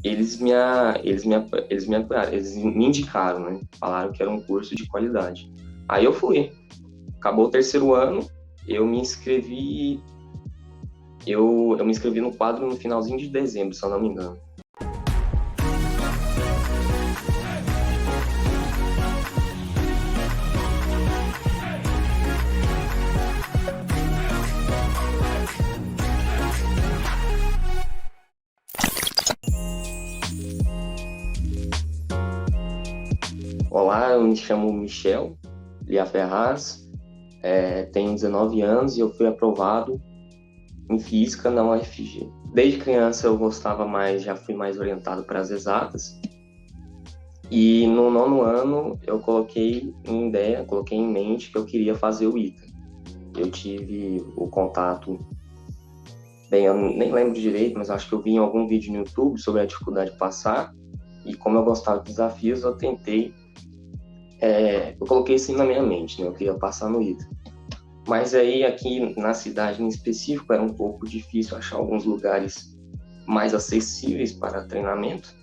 eles me apoiaram, eles me indicaram, né? Falaram que era um curso de qualidade. Aí eu fui. Acabou o terceiro ano, eu me inscrevi, eu me inscrevi no quadro no finalzinho de dezembro, se eu não me engano. Olá, eu me chamo Michel Lia Ferraz, tenho 19 anos e eu fui aprovado em Física na UFG. Desde criança eu gostava mais, já fui mais orientado para as exatas. E no nono ano eu coloquei em mente que eu queria fazer o ITA. Eu tive o contato, bem, eu nem lembro direito, mas acho que eu vi em algum vídeo no YouTube sobre a dificuldade de passar. E como eu gostava de desafios, eu tentei, eu coloquei isso na minha mente, né? Eu queria passar no ITA. Mas aí aqui na cidade em específico era um pouco difícil achar alguns lugares mais acessíveis para treinamento.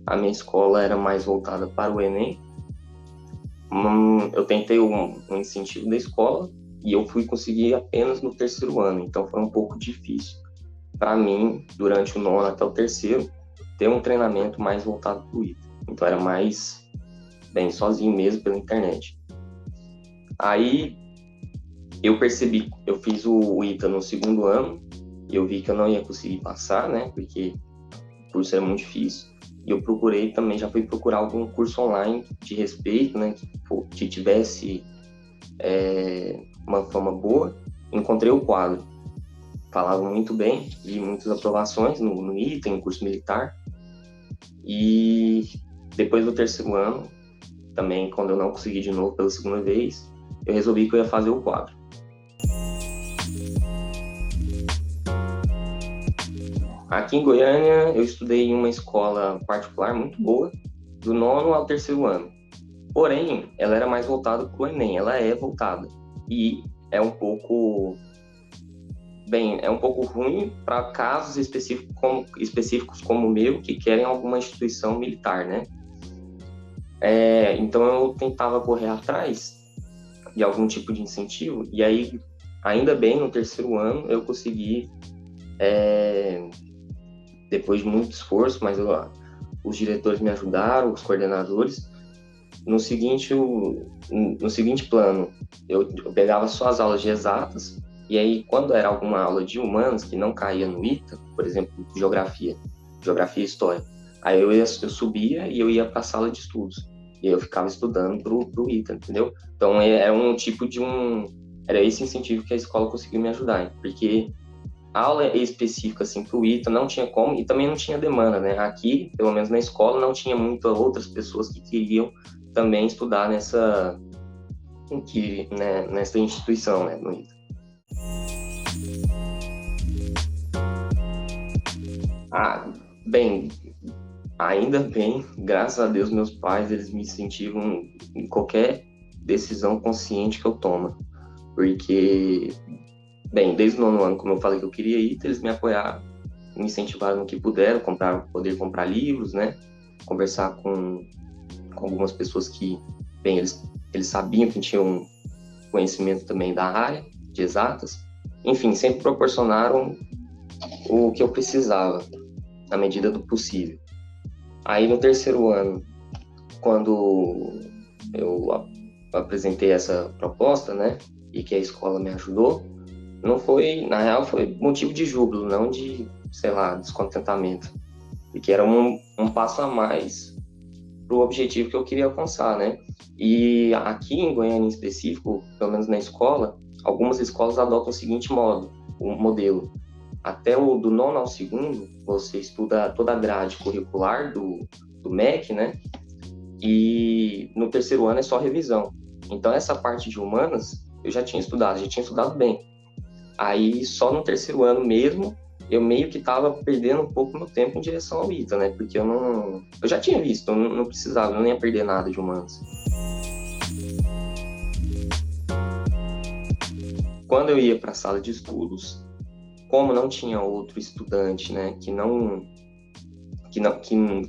A minha escola era mais voltada para o Enem. Eu tentei um incentivo da escola e eu fui conseguir apenas no terceiro ano, então foi um pouco difícil para mim, durante o nono até o terceiro, ter um treinamento mais voltado para o ITA. Então era mais, bem, sozinho mesmo pela internet. Aí eu percebi, eu fiz o ITA no segundo ano, e eu vi que eu não ia conseguir passar, né, porque o curso era muito difícil. E eu procurei também, já fui procurar algum curso online de respeito, né, que tivesse uma fama boa. Encontrei o quadro, falava muito bem, vi muitas aprovações no ITA, no curso militar. E depois do terceiro ano, também, quando eu não consegui de novo pela segunda vez, eu resolvi que eu ia fazer o quadro. Aqui em Goiânia, eu estudei em uma escola particular muito boa, do nono ao terceiro ano. Porém, ela era mais voltada para o Enem, ela é voltada. E é um pouco, bem, é um pouco ruim para casos específicos como o meu, que querem alguma instituição militar, né? Então eu tentava correr atrás de algum tipo de incentivo, e aí, ainda bem, no terceiro ano, eu consegui, depois de muito esforço, mas os diretores me ajudaram, os coordenadores. No seguinte plano, eu pegava só as aulas de exatas, e aí, quando era alguma aula de humanas que não caía no ITA, por exemplo, geografia e história, aí eu subia e eu ia para a sala de estudos. E aí eu ficava estudando pro ITA, entendeu? Então, era um tipo de era esse incentivo que a escola conseguiu me ajudar, porque a aula específica, assim, pro ITA não tinha como, e também não tinha demanda, né? Aqui, pelo menos na escola, não tinha muitas outras pessoas que queriam também estudar nessa instituição, né, no ITA. Bem, ainda bem, graças a Deus, meus pais, eles me incentivam em qualquer decisão consciente que eu tomo, porque, bem, desde o nono ano, como eu falei que eu queria ir, eles me apoiaram, me incentivaram no que puderam, poder comprar livros, né, conversar com algumas pessoas que, bem, eles sabiam que tinham conhecimento também da área de exatas, enfim, sempre proporcionaram o que eu precisava, na medida do possível. Aí no terceiro ano, quando eu apresentei essa proposta, né, e que a escola me ajudou, não foi, na real, foi motivo de júbilo, não de, sei lá, descontentamento, porque era um passo a mais para o objetivo que eu queria alcançar, né? E aqui em Goiânia em específico, pelo menos na escola, algumas escolas adotam o seguinte modelo. Até do nono ao segundo, você estuda toda a grade curricular do MEC, né? E no terceiro ano é só revisão. Então, essa parte de humanas, eu já tinha estudado bem. Aí, só no terceiro ano mesmo, eu meio que estava perdendo um pouco meu tempo em direção ao ITA, né? Porque eu já tinha visto, eu não precisava, eu não ia perder nada de humanas. Quando eu ia para a sala de estudos, como não tinha outro estudante, né, que não que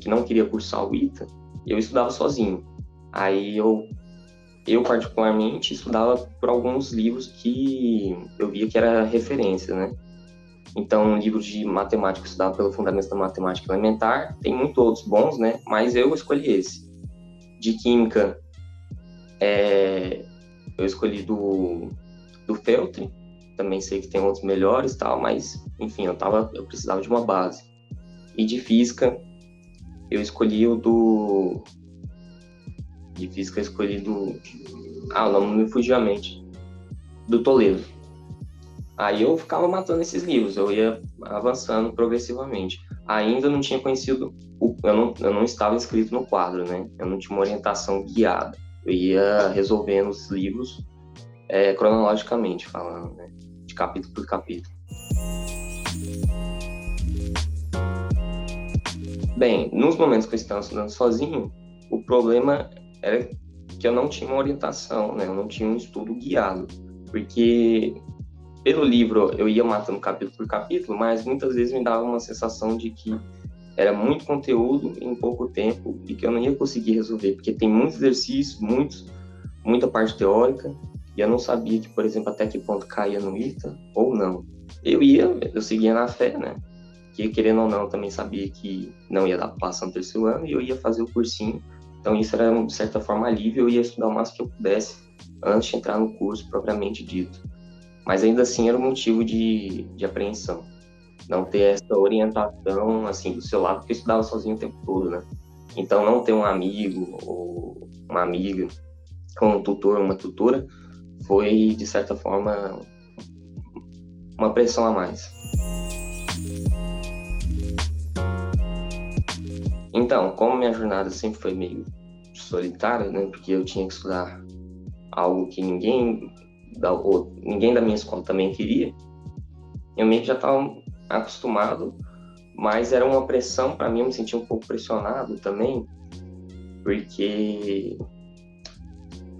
não queria cursar o ITA, eu estudava sozinho. Aí eu particularmente estudava por alguns livros que eu via que era referência, né? Então, livros de matemática, eu estudava pelo Fundamentos da Matemática Elementar, tem muitos outros bons, né? Mas eu escolhi esse. De Química, eu escolhi do Feltri, também sei que tem outros melhores e tal, mas, enfim, eu precisava de uma base. E de Física, eu escolhi o do... De Física, eu escolhi do... o nome me fugiu à mente. Do Toledo. Aí eu ficava matando esses livros, eu ia avançando progressivamente. Ainda não tinha conhecido, eu não estava inscrito no quadro, né? Eu não tinha uma orientação guiada. Eu ia resolvendo os livros cronologicamente, falando, né? De capítulo por capítulo. Bem, nos momentos que eu estava estudando sozinho, o problema era que eu não tinha uma orientação, né? Eu não tinha um estudo guiado, porque pelo livro eu ia matando capítulo por capítulo, mas muitas vezes me dava uma sensação de que era muito conteúdo em pouco tempo e que eu não ia conseguir resolver, porque tem muitos exercícios, muita parte teórica, e eu não sabia que, por exemplo, até que ponto caía no ITA ou não. Eu seguia na fé, né? Que querendo ou não, eu também sabia que não ia dar passo no terceiro ano e eu ia fazer o cursinho. Então isso era, de certa forma, alívio, eu ia estudar o máximo que eu pudesse antes de entrar no curso propriamente dito. Mas ainda assim era um motivo de apreensão. Não ter essa orientação, assim, do seu lado, porque eu estudava sozinho o tempo todo, né? Então não ter um amigo ou uma amiga, ou um tutor, uma tutora, foi, de certa forma, uma pressão a mais. Então, como minha jornada sempre foi meio solitária, né? Porque eu tinha que estudar algo que ninguém da minha escola também queria, eu meio que já estava acostumado, mas era uma pressão para mim, eu me sentia um pouco pressionado também, porque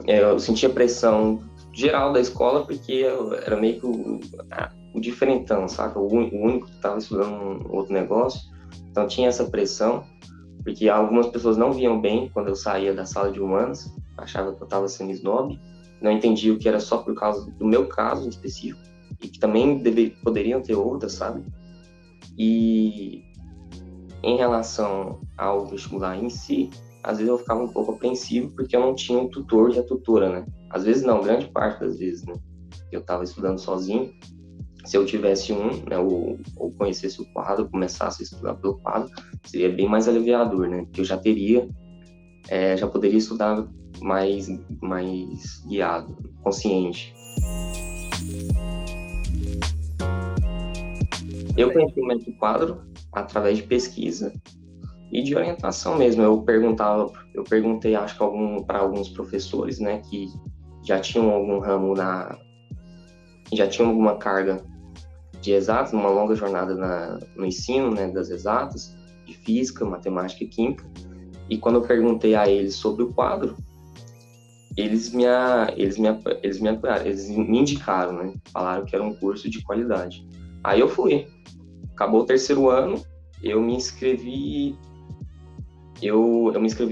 eu sentia pressão geral da escola, porque eu era meio que o diferentão, saca? O único que estava estudando um outro negócio, então tinha essa pressão, porque algumas pessoas não viam bem quando eu saía da sala de humanas, achavam que eu estava sendo snob, não entendiam que era só por causa do meu caso em específico, e que também poderiam ter outras, sabe? E em relação ao vestibular em si, às vezes eu ficava um pouco apreensivo porque eu não tinha um tutor e a tutora, né? Às vezes não, grande parte das vezes, né? Eu estava estudando sozinho. Se eu tivesse né, ou conhecesse o quadro, começasse a estudar pelo quadro, seria bem mais aliviador, né? Porque eu já poderia estudar mais guiado, consciente. Eu conheci o método quadro através de pesquisa e de orientação mesmo. Eu perguntei, acho que para alguns professores, né, que já tinham algum ramo já tinham alguma carga de exatas, uma longa jornada no ensino, né, das exatas, de física, matemática e química. E quando eu perguntei a eles sobre o quadro, eles me apoiaram, eles me indicaram, né, falaram que era um curso de qualidade. Aí eu fui. Acabou o terceiro ano, eu me inscrevi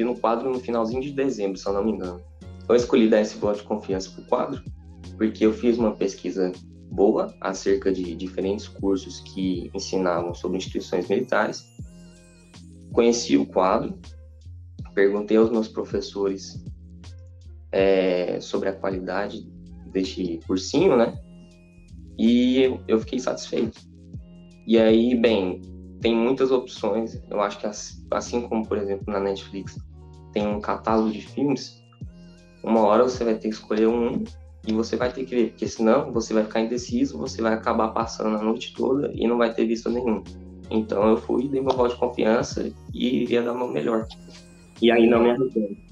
no quadro no finalzinho de dezembro, se eu não me engano. Eu escolhi dar esse voto de confiança pro quadro, porque eu fiz uma pesquisa boa acerca de diferentes cursos que ensinavam sobre instituições militares. Conheci o quadro, perguntei aos meus professores sobre a qualidade deste cursinho, né? E eu fiquei satisfeito. E aí, bem, tem muitas opções. Eu acho que assim como, por exemplo, na Netflix tem um catálogo de filmes, uma hora você vai ter que escolher um e você vai ter que ver, porque senão você vai ficar indeciso, você vai acabar passando a noite toda e não vai ter visto nenhum. Então eu fui, dei meu voto de confiança e iria dar o meu melhor. E aí não me arrependo.